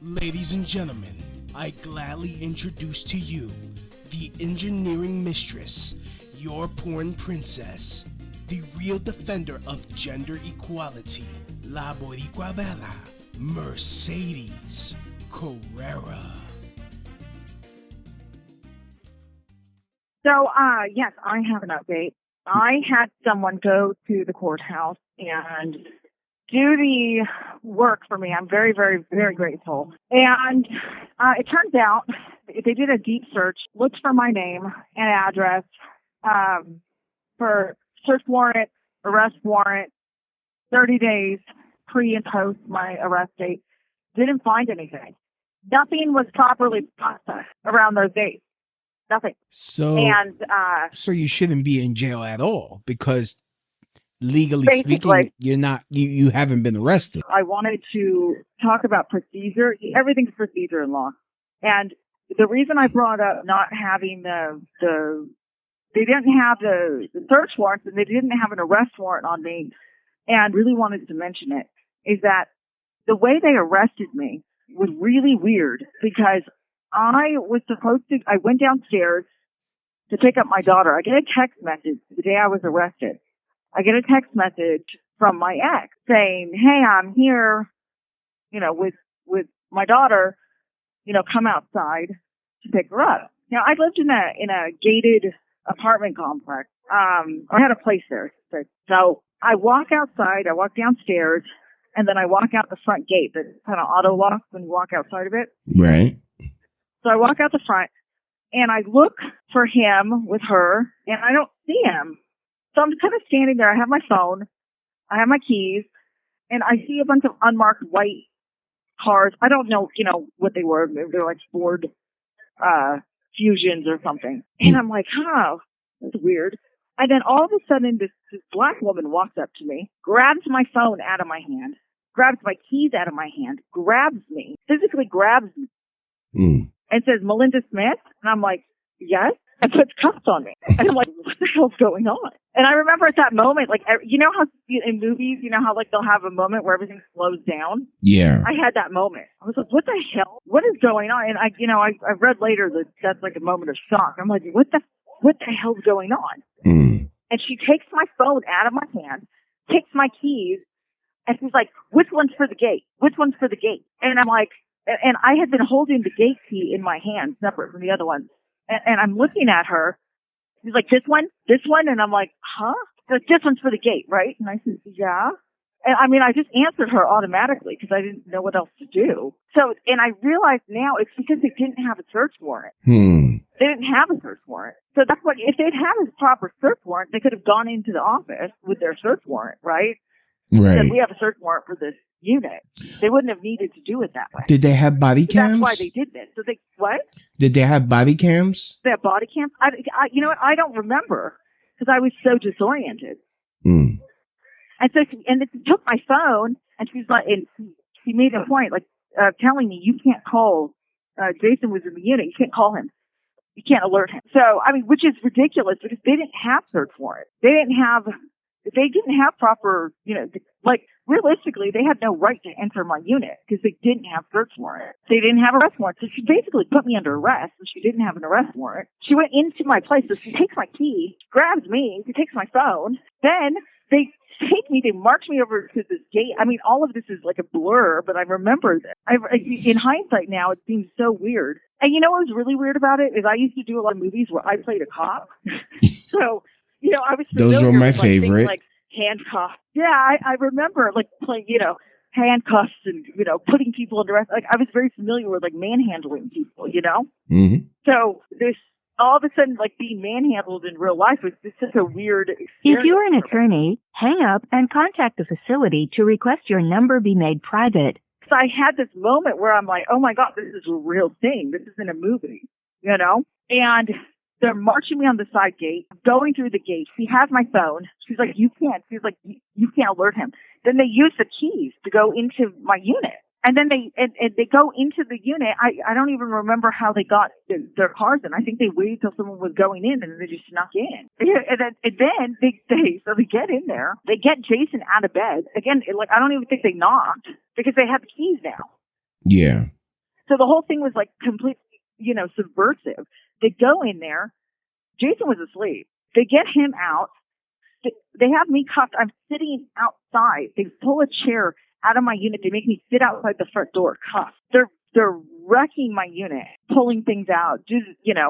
Ladies and gentlemen, I gladly introduce to you the engineering mistress, your porn princess, the real defender of gender equality, La Boricua Bella, Mercedes Carrera. So, yes, I have an update. I had someone go to the courthouse and do the work for me. I'm very, very, very grateful. And it turns out they did a deep search, looked for my name and address for search warrant, arrest warrant, 30 days pre and post my arrest date. Didn't find anything. Nothing was properly processed around those dates. Nothing. So you shouldn't be in jail at all because legally speaking, you haven't been arrested. I wanted to talk about procedure. Everything's procedure in law. And the reason I brought up not having they didn't have the search warrants and they didn't have an arrest warrant on me and really wanted to mention it is that the way they arrested me was really weird because I went downstairs to pick up my daughter. I get a text message the day I was arrested. I get a text message from my ex saying, "Hey, I'm here, with my daughter, come outside to pick her up." Now, I lived in a gated apartment complex. I had a place there. So I walk outside, I walk downstairs, and then I walk out the front gate that kind of auto locks when you walk outside of it. Right. So I walk out the front and I look for him with her and I don't see him. So I'm kind of standing there. I have my phone. I have my keys and I see a bunch of unmarked white cars. I don't know, what they were. They're like Ford, Fusions or something. And I'm like, that's weird. And then all of a sudden this black woman walks up to me, grabs my phone out of my hand, grabs my keys out of my hand, physically grabs me. And says, "Melinda Smith?" And I'm like, "Yes," and puts cuffs on me. And I'm like, what the hell's going on? And I remember at that moment, like, how in movies, how like they'll have a moment where everything slows down? Yeah. I had that moment. I was like, what the hell? What is going on? And I read later that that's like a moment of shock. I'm like, what the hell's going on? And she takes my phone out of my hand, takes my keys, and she's like, "Which one's for the gate? Which one's for the gate?" And I'm like, and I had been holding the gate key in my hand, separate from the other one. And I'm looking at her. She's like, this one? And I'm like, huh? She's like, "This one's for the gate, right?" And I said, "Yeah." And I just answered her automatically because I didn't know what else to do. So, and I realized now it's because they didn't have a search warrant. They didn't have a search warrant. So that's what, if they'd had a proper search warrant, they could have gone into the office with their search warrant, right? Right. Said, "We have a search warrant for this unit." They wouldn't have needed to do it that way. Did they have body cams? That's why they did this. So what? Did they have body cams? They have body cams? You know what? I don't remember because I was so disoriented. And so she took my phone and she's like, and she made a point, like, telling me, "You can't call, Jason was in the unit. You can't call him. You can't alert him." So, which is ridiculous because they didn't have search warrants. They didn't have proper, like, realistically, they had no right to enter my unit because they didn't have search warrant. They didn't have arrest warrant. So she basically put me under arrest and she didn't have an arrest warrant. She went into my place. So she takes my key, grabs me, she takes my phone. Then they march me over to this gate. All of this is like a blur, but I remember this. In hindsight now, it seems so weird. And what was really weird about it is I used to do a lot of movies where I played a cop. So, I was those were my with, favorite. Things like handcuffs. Yeah, I remember like playing, handcuffs and, putting people under arrest. Like I was very familiar with like manhandling people, Mm-hmm. So this all of a sudden like being manhandled in real life was just such a weird experience. If you're an attorney, hang up and contact the facility to request your number be made private. So I had this moment where I'm like, oh my God, this is a real thing. This isn't a movie, And they're marching me on the side gate, going through the gate. She has my phone. She's like, "You can't." She's like, you can't alert him. Then they use the keys to go into my unit. And then they go into the unit. I don't even remember how they got their cars in. I think they waited till someone was going in and they just snuck in. And then they get in there. They get Jason out of bed. Again, I don't even think they knocked because they have the keys now. Yeah. So the whole thing was like completely, subversive. They go in there. Jason was asleep. They get him out. They have me cuffed. I'm sitting outside. They pull a chair out of my unit. They make me sit outside the front door cuffed. They're wrecking my unit, pulling things out, just,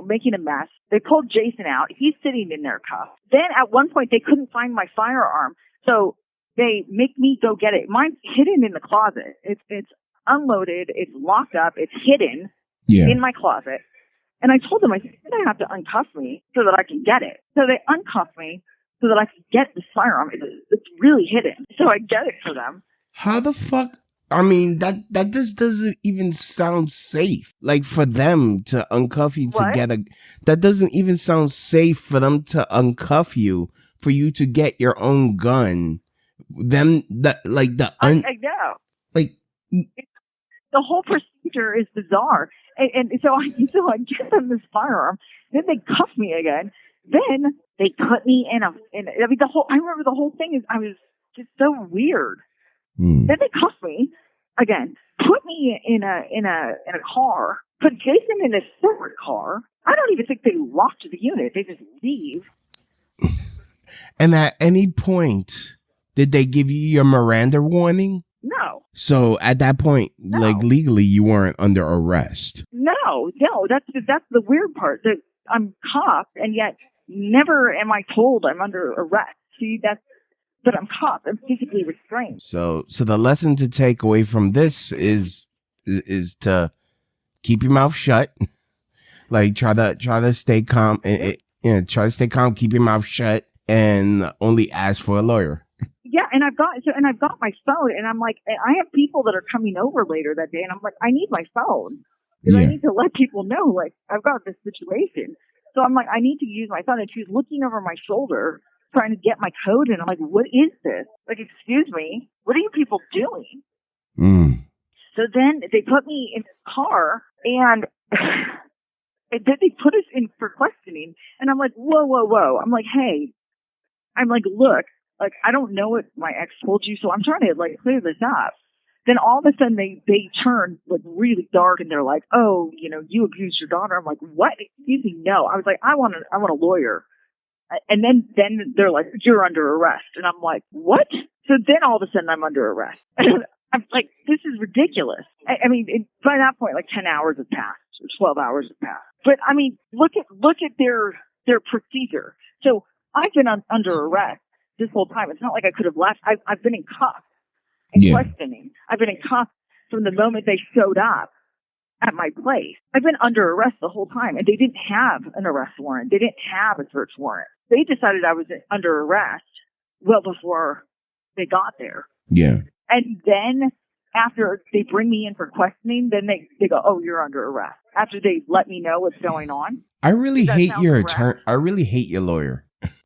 making a mess. They pulled Jason out. He's sitting in there cuffed. Then at one point they couldn't find my firearm. So they make me go get it. Mine's hidden in the closet. It's unloaded. It's locked up. It's hidden in my closet. And I told them, I said, you're going to have to uncuff me so that I can get it. So they uncuff me so that I can get the firearm. It's really hidden. So I get it for them. How the fuck? I mean, that just doesn't even sound safe. Like, for them to uncuff you together, that doesn't even sound safe for them to uncuff you, for you to get your own gun. I know. Like, the whole procedure is bizarre. And so I give them this firearm. Then they cuff me again. Then they put me I remember the whole thing I was just so weird. Then they cuff me again, put me in a car, put Jason in a separate car. I don't even think they locked the unit. They just leave. And at any point, did they give you your Miranda warning? No. So at that point, like, legally, you weren't under arrest. No. That's the weird part. That I'm cuffed, and yet never am I told I'm under arrest. See, but I'm cuffed. I'm physically restrained. So the lesson to take away from this is to keep your mouth shut. Like, try to stay calm. Try to stay calm. Keep your mouth shut, and only ask for a lawyer. Yeah, and I've got my phone, and I'm like, I have people that are coming over later that day, and I'm like, I need my phone because I need to let people know, like, I've got this situation. So I'm like, I need to use my phone, and she's looking over my shoulder, trying to get my code, and I'm like, what is this? Like, excuse me, what are you people doing? So then they put me in the car, and then they put us in for questioning, and I'm like, whoa. I'm like, hey, look. Like, I don't know what my ex told you, so I'm trying to, like, clear this up. Then all of a sudden they turn, like, really dark, and they're like, oh, you abused your daughter. I'm like, what? Excuse me, no. I was like, I want a lawyer. And then they're like, you're under arrest. And I'm like, what? So then all of a sudden I'm under arrest. And I'm like, this is ridiculous. I mean, by that point, like 10 hours have passed, or 12 hours have passed. But I mean, look at their procedure. So I've been under arrest this whole time. It's not like I could have left. I've been in cuffs and questioning. I've been in cuffs from the moment they showed up at my place. I've been under arrest the whole time, and they didn't have an arrest warrant. They didn't have a search warrant. They decided I was under arrest well before they got there. Yeah. And then after they bring me in for questioning, then they go, oh, you're under arrest. After they let me know what's going on. I really hate your attorney. I really hate your lawyer.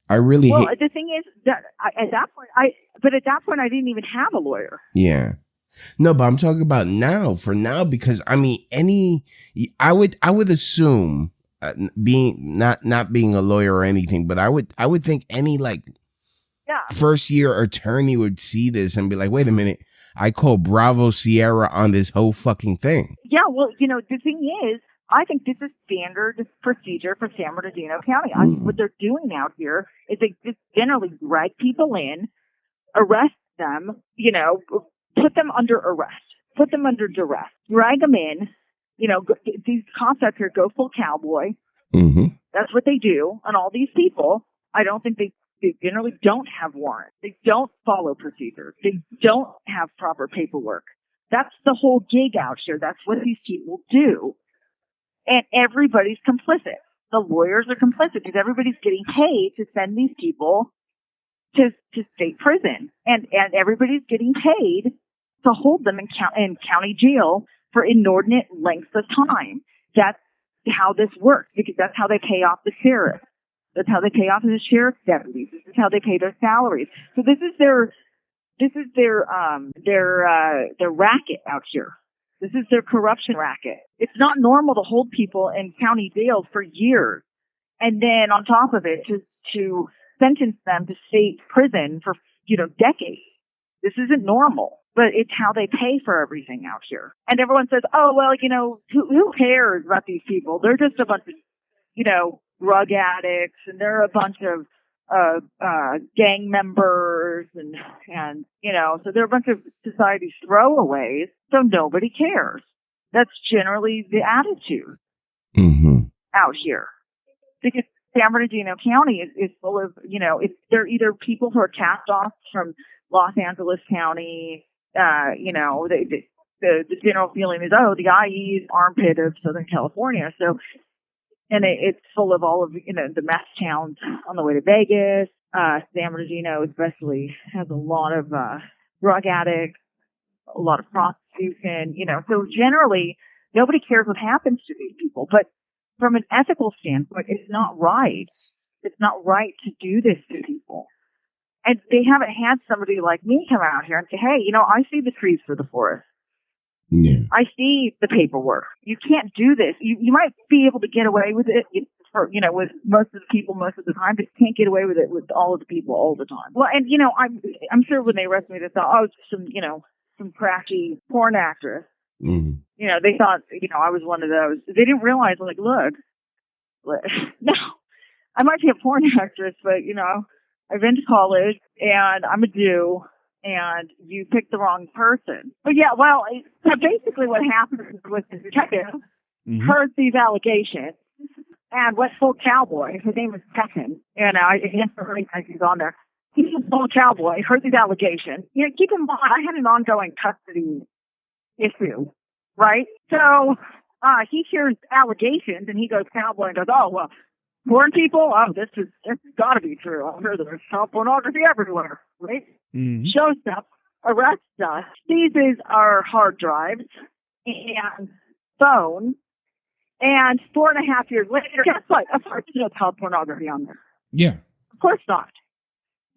I really hate. Well, the thing is that at that point I didn't even have a lawyer. Yeah. No, but I'm talking about now, because I mean, I would assume, not being a lawyer or anything, but I would think any first year attorney would see this and be like, wait a minute, I call Bravo Sierra on this whole fucking thing. Yeah, well, the thing is, I think this is standard procedure for San Bernardino County. What they're doing out here is they just generally drag people in, arrest them, put them under arrest, put them under duress, drag them in. These cops out here go full cowboy. Mm-hmm. That's what they do. And all these people, I don't think they generally don't have warrants. They don't follow procedures. They don't have proper paperwork. That's the whole gig out here. That's what these people do. And everybody's complicit. The lawyers are complicit because everybody's getting paid to send these people to state prison. And everybody's getting paid to hold them in county jail for inordinate lengths of time. That's how this works, because that's how they pay off the sheriff. That's how they pay off the sheriff's deputies. This is how they pay their salaries. So this is their racket out here. This is their corruption racket. It's not normal to hold people in county jails for years, and then on top of it, to sentence them to state prison for decades. This isn't normal. but it's how they pay for everything out here. And everyone says, oh, well, who cares about these people? They're just a bunch of, drug addicts, and they're a bunch of gang members, and so they're a bunch of society's throwaways, so nobody cares. That's generally the attitude out here. Because San Bernardino County is full of, they're either people who are cast off from Los Angeles County, the general feeling is, oh, the IE is armpit of Southern California. So, and it's full of all of, the meth towns on the way to Vegas. San Bernardino especially has a lot of drug addicts, a lot of prostitution, so generally nobody cares what happens to these people. But from an ethical standpoint, it's not right. It's not right to do this to people. And they haven't had somebody like me come out here and say, hey, I see the trees for the forest. Yeah. I see the paperwork. You can't do this. You might be able to get away with it with most of the people most of the time, but you can't get away with it with all of the people all the time. Well, and, I'm sure when they arrested me, they thought, oh, it's some crashy porn actress. Mm-hmm. They thought, I was one of those. They didn't realize, look, no, I might be a porn actress, but, I've been to college and I'm a Jew and you picked the wrong person. But yeah, well, so basically what happened was the detective heard these allegations and went full cowboy. His name is Tekken, and I can't remember he's on there. He's a full cowboy, heard these allegations. Keep in mind, I had an ongoing custody issue, right? So he hears allegations and he goes cowboy and goes, oh, well, porn people? Oh, this has got to be true. I hear there's child pornography everywhere, right? Mm-hmm. Shows up, arrests us, seizes our hard drives and phone, and 4.5 years later, guess what? Of course there's no child pornography on there. Yeah. Of course not.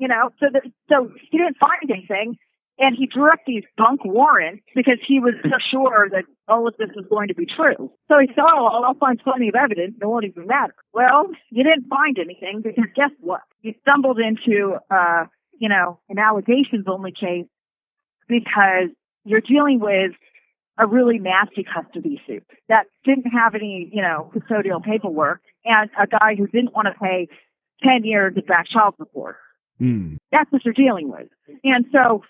So he didn't find anything, and he drew up these bunk warrants because he was so sure that all of this was going to be true. So he thought, oh, I'll find plenty of evidence. It won't even matter. Well, you didn't find anything because guess what? You stumbled into, an allegations-only case because you're dealing with a really nasty custody suit that didn't have any, custodial paperwork, and a guy who didn't want to pay 10 years of back child support. Mm. That's what you're dealing with. And so,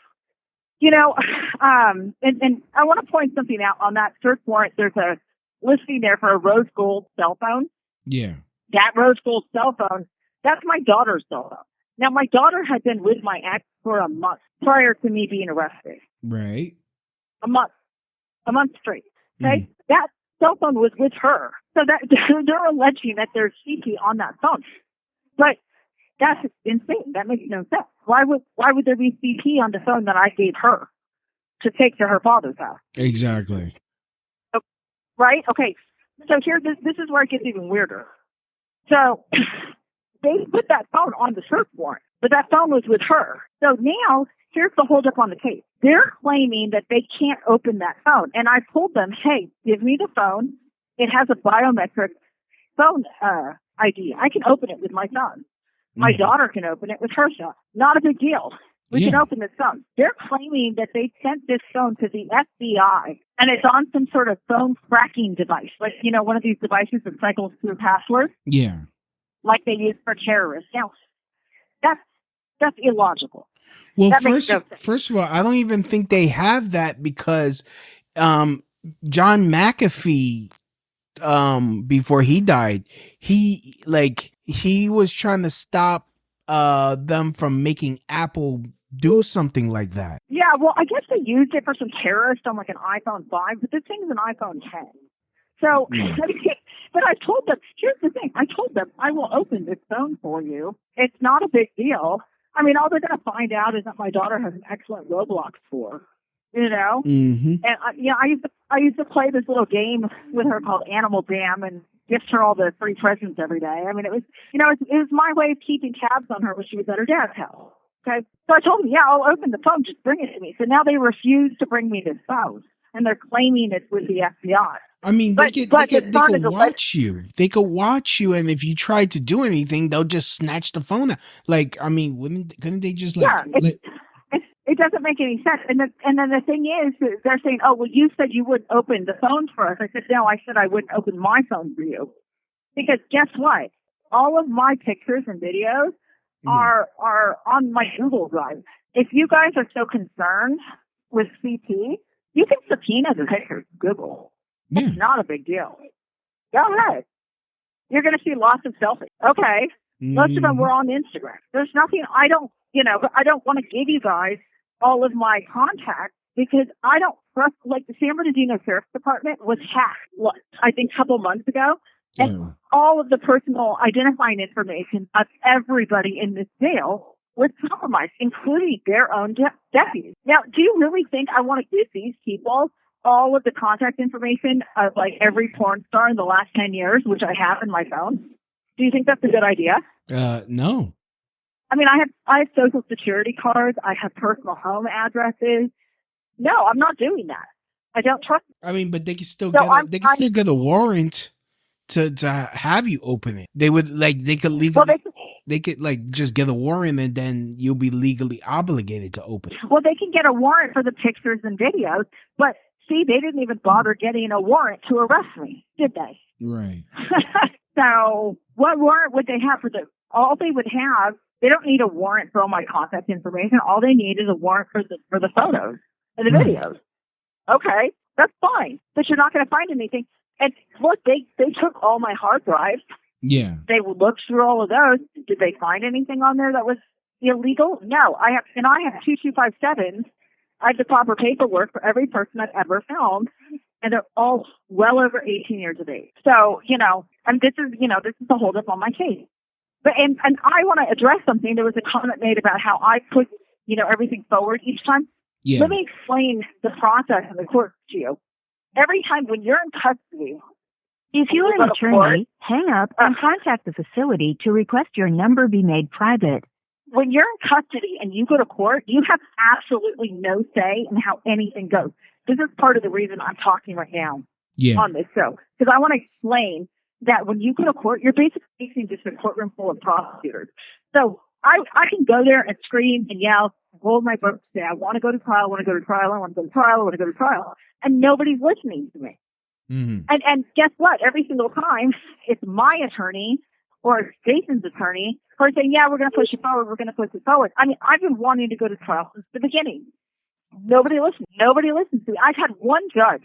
and I want to point something out on that search warrant. There's a listing there for a rose gold cell phone. Yeah. That rose gold cell phone, that's my daughter's cell phone. Now, my daughter had been with my ex for a month prior to me being arrested. Right. A month straight. Okay. Mm. That cell phone was with her. So that they're alleging that there's CP on that phone. But that's insane. That makes no sense. Why would there be CP on the phone that I gave her to take to her father's house? Exactly. Right? Okay. So here, this is where it gets even weirder. So they put that phone on the search warrant, but that phone was with her. So now here's the holdup on the case. They're claiming that they can't open that phone. And I told them, hey, give me the phone. It has a biometric phone ID. I can open it with my son. My daughter can open it with her son. Not a big deal. We can open this phone. They're claiming that they sent this phone to the FBI, and it's on some sort of phone tracking device, like, one of these devices that cycles through passwords. Yeah. Like they use for terrorists. Now, that's illogical. Well, first of all, I don't even think they have that because John McAfee, before he died, he was trying to stop them from making Apple do something like that. Yeah, well, I guess they used it for some terrorist on like an iPhone 5, but this thing's an iPhone 10. So, but I told them, here's the thing. I told them, I will open this phone for you. It's not a big deal. I mean, all they're going to find out is that my daughter has an excellent Roblox score, Mm-hmm. And I used to play this little game with her called Animal Jam and gift her all the free presents every day. I mean, it was, it was my way of keeping tabs on her when she was at her dad's house. Okay. So I told them, yeah, I'll open the phone. Just bring it to me. So now they refuse to bring me this phone, and they're claiming it's with the FBI. I mean, they could watch you. They could watch you, and if you tried to do anything, they'll just snatch the phone out. Like, I mean, couldn't they just it it doesn't make any sense. And then the thing is, they're saying, oh, well, you said you wouldn't open the phone for us. I said, no, I said I wouldn't open my phone for you. Because guess what? All of my pictures and videos are on my Google Drive. If you guys are so concerned with CP, you can subpoena the pictures to Google. Yeah. It's not a big deal. Go ahead. You're going to see lots of selfies. Okay. Most of them were on Instagram. There's nothing, I don't want to give you guys all of my contacts because I don't trust, like the San Bernardino Sheriff's Department was hacked, I think a couple months ago. And all of the personal identifying information of everybody in this jail was compromised, including their own deputies. Now, do you really think I want to give these people all of the contact information of like every porn star in the last 10 years, which I have in my phone? Do you think that's a good idea? No. I mean, I have social security cards. I have personal home addresses. No, I'm not doing that. I don't trust. I mean, but they can still get a warrant to have you open it. They would they could legally they could like just get a warrant and then you'll be legally obligated to open it. Well, they can get a warrant for the pictures and videos, but see, they didn't even bother getting a warrant to arrest me, did they? Right. So what warrant would they have all they would have? They don't need a warrant for all my contact information. All they need is a warrant for the photos and the videos. Okay, that's fine, but you're not going to find anything. And look, they took all my hard drives. Yeah. They looked through all of those. Did they find anything on there that was illegal? No. I have 2257. I have the proper paperwork for every person I've ever filmed, and they're all well over 18 years of age. So, and this is the holdup on my case. But and I want to address something. There was a comment made about how I put, everything forward each time. Yeah. Let me explain the process in the court to you. Every time when you're in custody, if you are an attorney, hang up and contact the facility to request your number be made private. When you're in custody and you go to court, you have absolutely no say in how anything goes. This is part of the reason I'm talking right now on this show. Because I want to explain that when you go to court, you're basically facing just a courtroom full of prosecutors. So I can go there and scream and yell, hold my book, say, I want to go to trial, I want to go to trial, I want to go to trial, I want to go to trial. And nobody's listening to me. Mm-hmm. And guess what? Every single time, it's my attorney or Jason's attorney who are saying, yeah, we're going to push it forward, we're going to push it forward. I mean, I've been wanting to go to trial since the beginning. Nobody listens. Nobody listens to me. I've had one judge.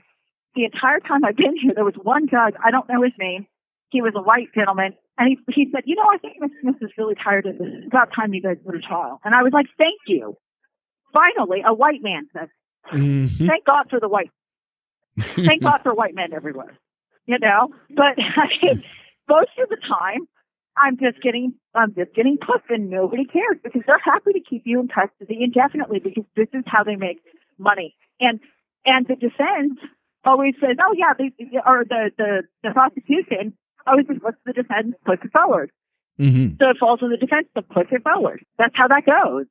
The entire time I've been here, there was one judge. I don't know his name. He was a white gentleman. And he said, I think Ms. Smith is really tired of this. It's about time you guys go to trial. And I was like, thank you. Finally, a white man said, thank God for the white. Thank God for white men everywhere. But most of the time, I'm just getting pushed and nobody cares because they're happy to keep you in custody indefinitely because this is how they make money. And the defense always says, oh yeah, the prosecution always says, what's the defense? Push it forward. Mm-hmm. So it falls on the defense to push it forward. That's how that goes.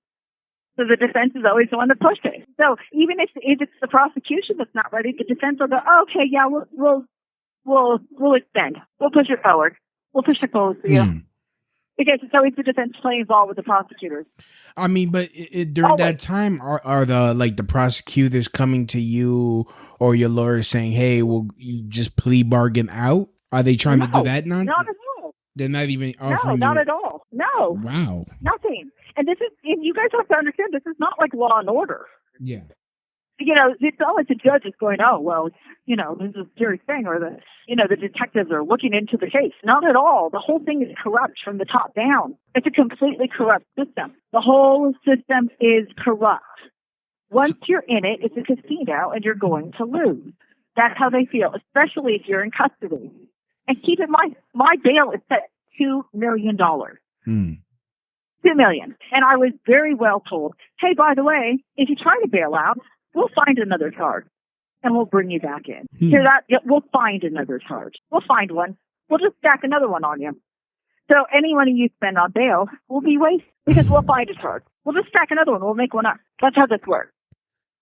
So the defense is always the one to push it. So even if it's the prosecution that's not ready, the defense will go, oh, okay, yeah, we'll extend. We'll push it forward. We'll push it forward for you. Because it's always the defense playing ball with the prosecutors. I mean, but during that time, are the prosecutors coming to you or your lawyer saying, hey, will you just plea bargain out? Are they trying to do that? Not at all. They're not even offering not at all. No. Wow. Nothing. And you guys have to understand, this is not like Law and Order. Yeah. It's not like the judge is going, oh, well, this is a serious thing, or the detectives are looking into the case. Not at all. The whole thing is corrupt from the top down. It's a completely corrupt system. The whole system is corrupt. Once you're in it, it's a casino and you're going to lose. That's how they feel, especially if you're in custody. And keep in mind, my bail is set $2 million. $2 million. And I was very well told, hey, by the way, if you try to bail out, we'll find another charge and we'll bring you back in. Hear that? Yeah, we'll find another charge. We'll find one. We'll just stack another one on you. So any money you spend on bail will be wasted because we'll find a charge. We'll just stack another one. We'll make one up. That's how this works.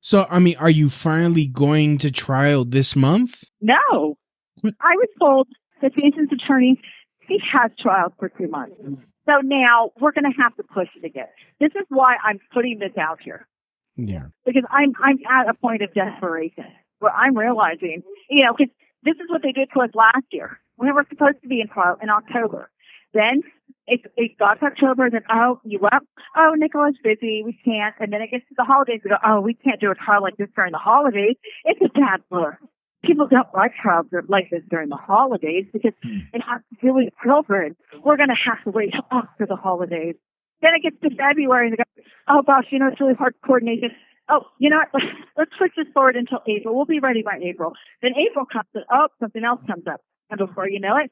So, I mean, are you finally going to trial this month? No. I was told that Jason's attorney, he has trials for 2 months. So now we're going to have to push it again. This is why I'm putting this out here. Yeah. Because I'm at a point of desperation where I'm realizing, because this is what they did to us last year. We were supposed to be in trial in October. Then it got to October, then, Nicola's busy, we can't. And then it gets to the holidays, we go, we can't do a trial like this during the holidays. It's a bad blur. People don't like trials like this during the holidays because it has to do with children. We're going to have to wait after the holidays. Then it gets to February and they go, oh gosh, it's really hard to coordinate this. Oh, you know what? Let's push this forward until April. We'll be ready by April. Then April comes and something else comes up. And before you know it,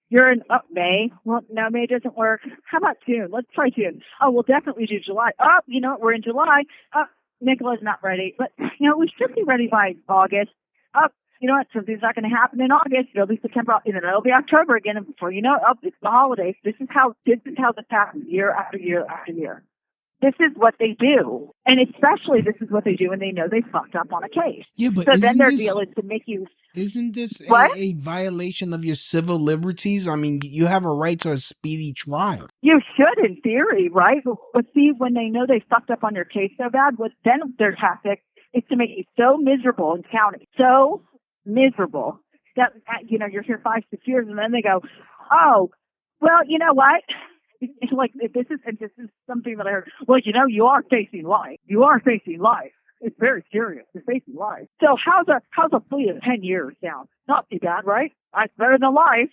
you're in May. Well, no, May doesn't work. How about June? Let's try June. Oh, we'll definitely do July. Oh, you know what? We're in July. Oh, Nicola's not ready. But, we should be ready by August. Oh, you know what? Something's not going to happen in August. It'll be September. It'll be October again. And before you know it, it's the holidays. This is how this happens year after year after year. This is what they do. And especially this is what they do when they know they fucked up on a case. Yeah, but so then their deal is to make you... Isn't this a violation of your civil liberties? I mean, you have a right to a speedy trial. You should, in theory, right? But see, when they know they fucked up on your case so bad, then their tactic is to make you so miserable in county. So miserable that, you're here 5-6 years, and then they go, oh, well, you know what? Like, this is something that I heard. Well, you are facing life. You are facing life. It's very serious. You're facing life. So how's a plea of 10 years down? Not too bad, right? That's better than life.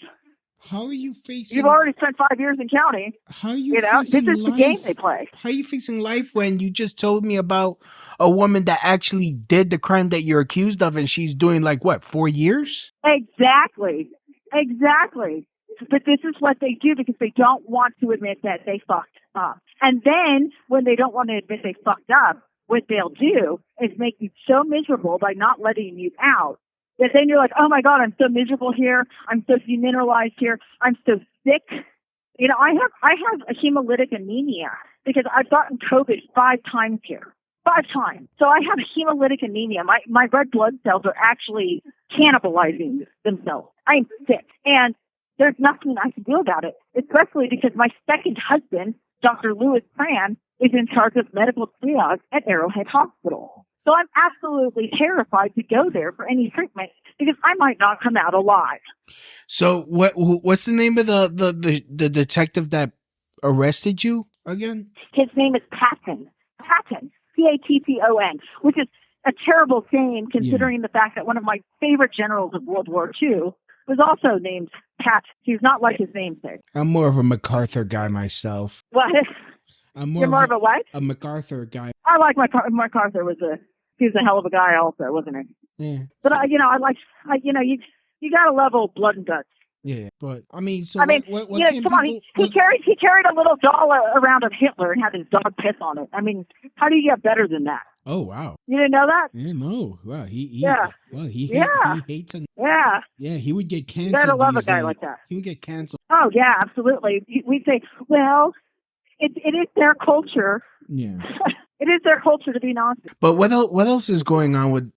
How are you facing? You've already spent 5 years in county. How are you facing this is life? The game they play. How are you facing life when you just told me about a woman that actually did the crime that you're accused of, and she's doing 4 years? Exactly. But this is what they do because they don't want to admit that they fucked up. And then when they don't want to admit they fucked up, what they'll do is make you so miserable by not letting you out that then you're like, oh my God, I'm so miserable here. I'm so demineralized here. I'm so sick. I have a hemolytic anemia because I've gotten COVID 5 times here. 5 times. So I have hemolytic anemia. My red blood cells are actually cannibalizing themselves. I'm sick. And there's nothing I can do about it, especially because my second husband, Dr. Louis Tran, is in charge of medical triage at Arrowhead Hospital. So I'm absolutely terrified to go there for any treatment because I might not come out alive. So what's the name of the detective that arrested you again? His name is Patton. Patton, Patton, which is a terrible name considering the fact that one of my favorite generals of World War II was also named Pat. He's not like his namesake. I'm more of a MacArthur guy myself. What? You're more of a what? A MacArthur guy. I like MacArthur. He was a hell of a guy also, wasn't he? Yeah. But you got to level blood and guts. Yeah, but I mean, come on. He carried a little doll around of Hitler and had his dog piss on it. I mean, how do you get better than that? Oh wow! You didn't know that? Yeah, no. Wow, he hates him. Yeah. Yeah, he would get canceled. You gotta love a guy like that. He would get canceled. Oh yeah, absolutely. We'd say, well, it is their culture. Yeah. It is their culture to be Nazi. But what else is going on with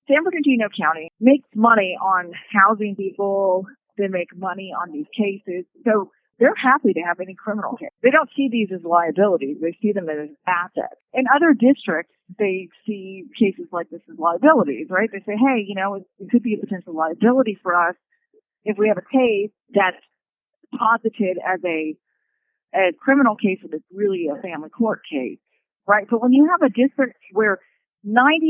San Bernardino County? Makes money on housing people. They make money on these cases. So they're happy to have any criminal case. They don't see these as liabilities. They see them as assets. In other districts, they see cases like this as liabilities, right? They say, hey, it could be a potential liability for us if we have a case that's posited as a criminal case and it's really a family court case, right? But when you have a district where 97%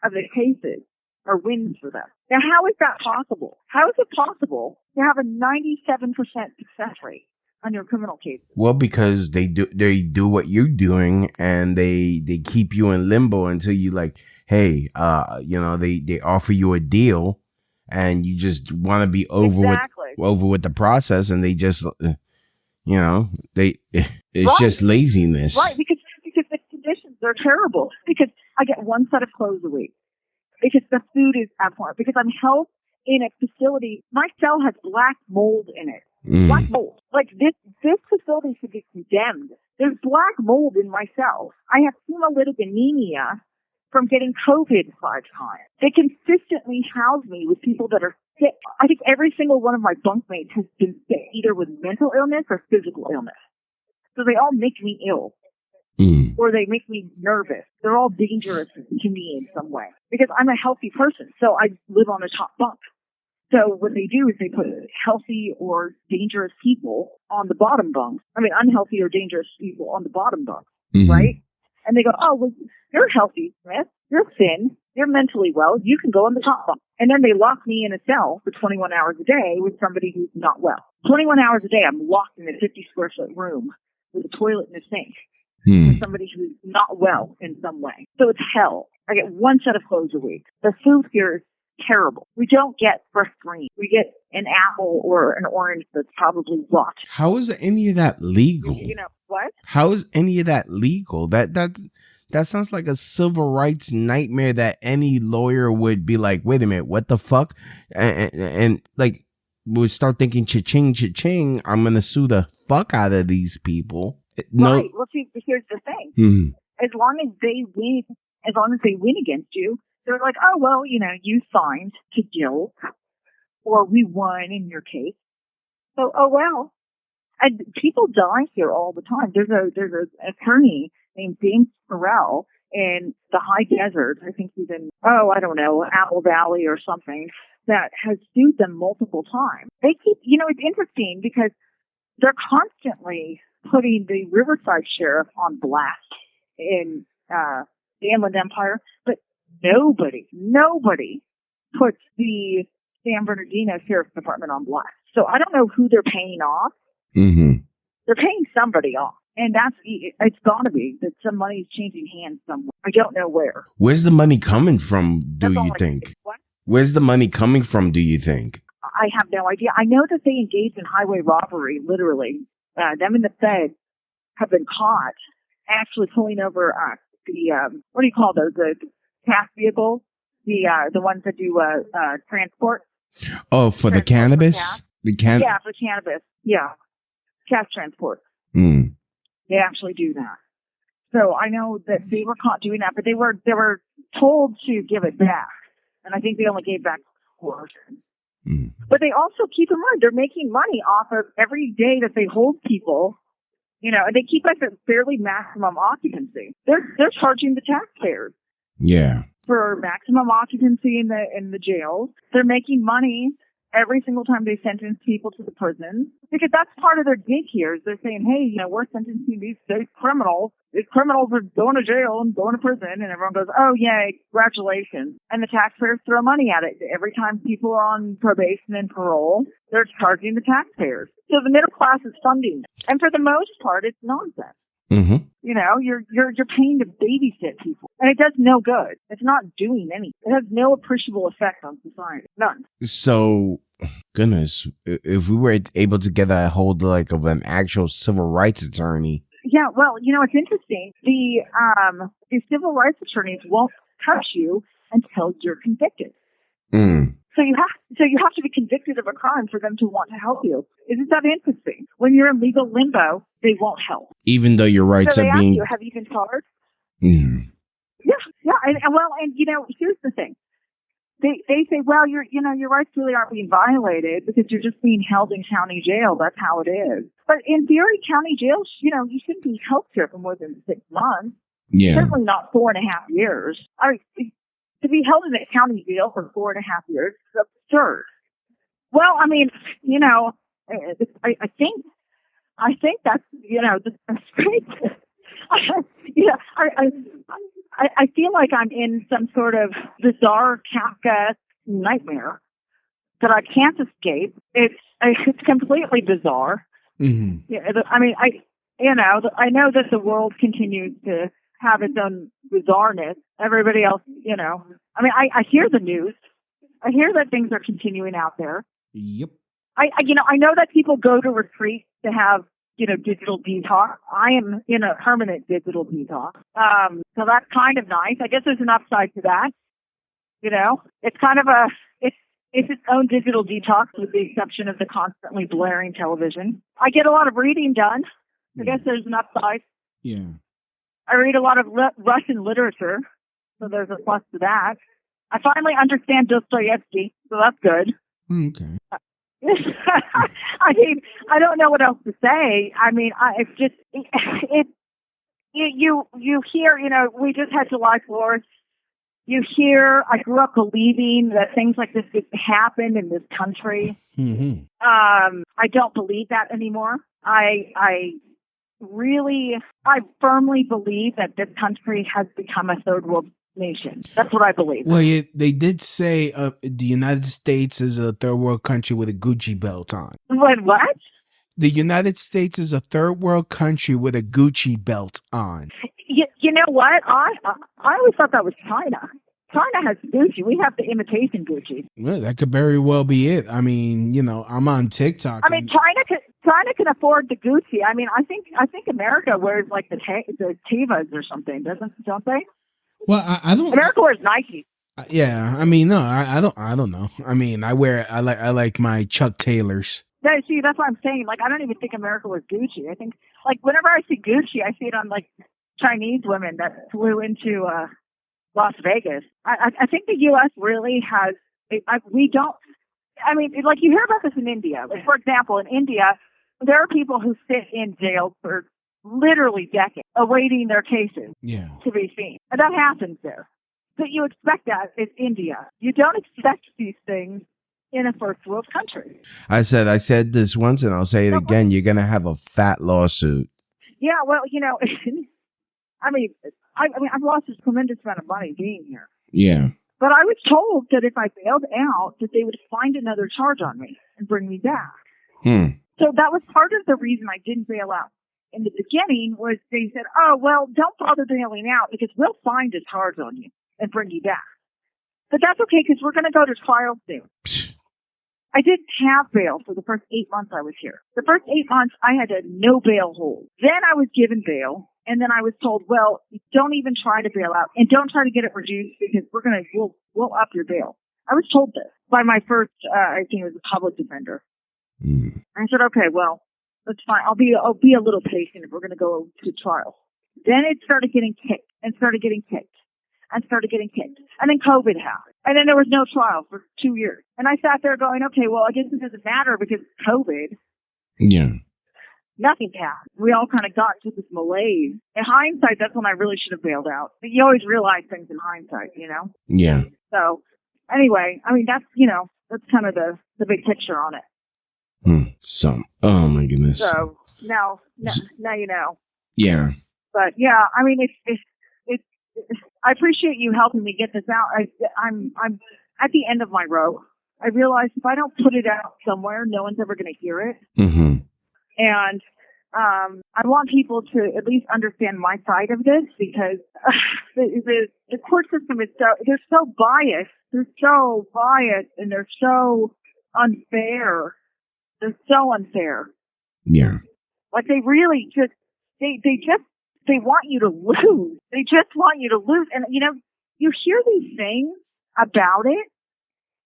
of the cases are wins for them. Now, how is that possible? How is it possible to have a 97% success rate on your criminal case? Well, because they do what you're doing, and they keep you in limbo until you hey, they offer you a deal, and you just want to be over with the process, and they just it's just laziness, right? Because the conditions are terrible. Because I get one set of clothes a week. Because the food is abhorrent. Because I'm held in a facility. My cell has black mold in it. Black mold. Like this facility should be condemned. There's black mold in my cell. I have hemolytic anemia from getting COVID 5 times. They consistently house me with people that are sick. I think every single one of my bunkmates has been sick, either with mental illness or physical illness. So they all make me ill. or they make me nervous. They're all dangerous to me in some way because I'm a healthy person. So I live on the top bunk. So what they do is they put healthy or dangerous people on the bottom bunks. I mean, unhealthy or dangerous people on the bottom bunks, right? And they go, oh, well, you're healthy, Smith. You're thin. You're mentally well. You can go on the top bunk. And then they lock me in a cell for 21 hours a day with somebody who's not well. 21 hours a day, I'm locked in a 50 square foot room with a toilet and a sink with somebody who's not well in some way. So it's hell. I get one set of clothes a week. The food here is terrible. We don't get fresh green. We get an apple or an orange that's probably rot. How is any of that legal? You know what? How is any of that legal? That sounds like a civil rights nightmare that any lawyer would be like, wait a minute, what the fuck? And like would start thinking, cha-ching, cha-ching, I'm going to sue the fuck out of these people. No. Right. Well, see, here's the thing. As long as they win against you, they're like, oh, well, you know, you signed to guilt or we won in your case. So, oh, well. And people die here all the time. There's an attorney named James Carrera in the high desert. I think he's in, I don't know, Apple Valley or something, that has sued them multiple times. They keep, you know, it's interesting because they're constantly putting the Riverside Sheriff on blast in the Inland Empire, but nobody puts the San Bernardino Sheriff's Department on blast. So I don't know who they're paying off. They're paying somebody off. And it's got to be that some money is changing hands somewhere. I don't know where. Where's the money coming from, do you think? What? Where's the money coming from, do you think? I have no idea. I know that they engaged in highway robbery, literally. Them and the Fed have been caught actually pulling over the, what do you call those? The task vehicles? The ones that do transport. Oh, for the cannabis? Yeah, for cannabis. Yeah. Cash transport. They actually do that. So I know that they were caught doing that, but they were told to give it back. And I think they only gave back a portion. But they also, keep in mind, they're making money off of every day that they hold people, you know, and they keep us at fairly maximum occupancy. They're charging the taxpayers. Yeah. For maximum occupancy in the jails. They're making money every single time they sentence people to the prison, because that's part of their gig here. Is they're saying, hey, you know, we're sentencing these criminals. These criminals are going to jail and going to prison, and everyone goes, oh, yay, congratulations. And the taxpayers throw money at it. Every time people are on probation and parole, they're charging the taxpayers. So the middle class is funding it. And for the most part, it's nonsense. You know, you're paying to babysit people, and it does no good. It's not doing anything. It has no appreciable effect on society. None. So, goodness, if we were able to get a hold of an actual civil rights attorney. Yeah, well, you know, it's interesting. The civil rights attorneys won't touch you until you're convicted. So you have to be convicted of a crime for them to want to help you. Isn't that interesting? When you're in legal limbo, they won't help. Even though your rights are being... You, have you been charged? Yeah. And you know, here's the thing. They say, well, your rights really aren't being violated because you're just being held in county jail. That's how it is. But in theory, county jail, you know, you shouldn't be held here for more than 6 months. Yeah. Certainly not 4.5 years. To be held in a county jail for 4.5 years is absurd. Well, I mean, you know, I think that's, you know, that's great. I feel like I'm in some sort of bizarre Kafka nightmare that I can't escape. It's completely bizarre. Yeah, I mean, I know that the world continues to have its own bizarreness. Everybody else, you know, I mean, I hear the news. I hear that things are continuing out there. Yep. I know that people go to retreats to have, you know, digital detox. I am in a permanent digital detox. So that's kind of nice. I guess there's an upside to that. You know, it's kind of it's its own digital detox with the exception of the constantly blaring television. I get a lot of reading done. I guess there's an upside. Yeah. I read a lot of Russian literature, so there's a plus to that. I finally understand Dostoevsky, so that's good. Okay. I mean, I don't know what else to say. I mean, you hear, we just had July 4th. You hear, I grew up believing that things like this could happen in this country. Mm-hmm. I don't believe that anymore. I firmly believe that this country has become a third world nation. That's what I believe. Well, they did say the United States is a third world country with a Gucci belt on. What? The United States is a third world country with a Gucci belt on. You know what? I always thought that was China. China has Gucci. We have the imitation Gucci. Well, that could very well be it. I mean, I'm on TikTok. I mean, China can afford the Gucci. I mean, I think America wears like the Tevas or something, don't they? Well, I don't. America wears Nike. Yeah, I mean, no, I don't know. I mean, I like my Chuck Taylors. No, see, that's what I'm saying. Like, I don't even think America wears Gucci. I think, like, whenever I see Gucci, I see it on like Chinese women that flew into Las Vegas. I think the U.S. really has. We don't. I mean, like, you hear about this in India. Like, for example, in India, there are people who sit in jail for literally decades, awaiting their cases to be seen, and that happens there. But you expect that in India. You don't expect these things in a first world country. I said this once, and I'll say it again. You're gonna have a fat lawsuit. Yeah, well, I mean, I've lost a tremendous amount of money being here. Yeah. But I was told that if I bailed out, that they would find another charge on me and bring me back. So that was part of the reason I didn't bail out. In the beginning, was they said, "Oh, well, don't bother bailing out because we'll find a charge on you and bring you back." But that's okay because we're going to go to trial soon. I didn't have bail for the first 8 months I was here. The first 8 months, I had a no bail hold. Then I was given bail. And then I was told, well, don't even try to bail out and don't try to get it reduced because we'll up your bail. I was told this by my first, I think it was a public defender. I said, okay, well, that's fine. I'll be a little patient if we're going to go to trial. Then it started getting kicked and started getting kicked and started getting kicked. And then COVID happened. And then there was no trial for 2 years. And I sat there going, okay, well, I guess it doesn't matter because COVID. Yeah. Nothing passed. We all kind of got into this malaise. In hindsight, that's when I really should have bailed out. But you always realize things in hindsight, Yeah. So, anyway, I mean, that's kind of the big picture on it. Oh my goodness. So, now you know. Yeah. But, yeah, I mean, it's I appreciate you helping me get this out. I'm at the end of my rope. I realize if I don't put it out somewhere, no one's ever going to hear it. Mm-hmm. And I want people to at least understand my side of this because the court system is they're so biased. They're so biased and they're so unfair. They're so unfair. Yeah. Like they really just they want you to lose. They just want you to lose. And you hear these things about it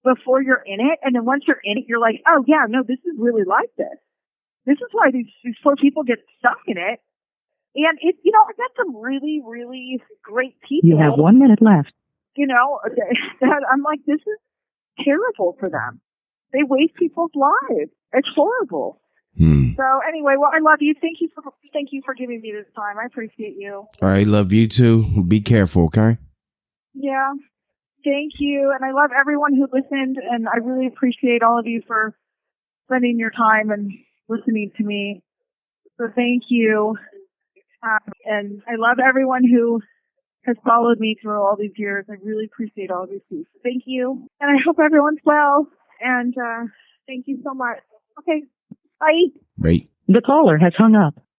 before you're in it, and then once you're in it, you're like, oh yeah, no, this is really like this. This is why these poor people get stuck in it. And I got some really, really great people. You have 1 minute left. That I'm like, this is terrible for them. They waste people's lives. It's horrible. So anyway, well, I love you. Thank you for giving me this time. I appreciate you. I love you too. Be careful, okay? Yeah. Thank you. And I love everyone who listened. And I really appreciate all of you for spending your time and listening to me. So thank you. And I love everyone who has followed me through all these years. I really appreciate all of you too. So thank you. And I hope everyone's well. And thank you so much. Okay. Bye. Right. The caller has hung up.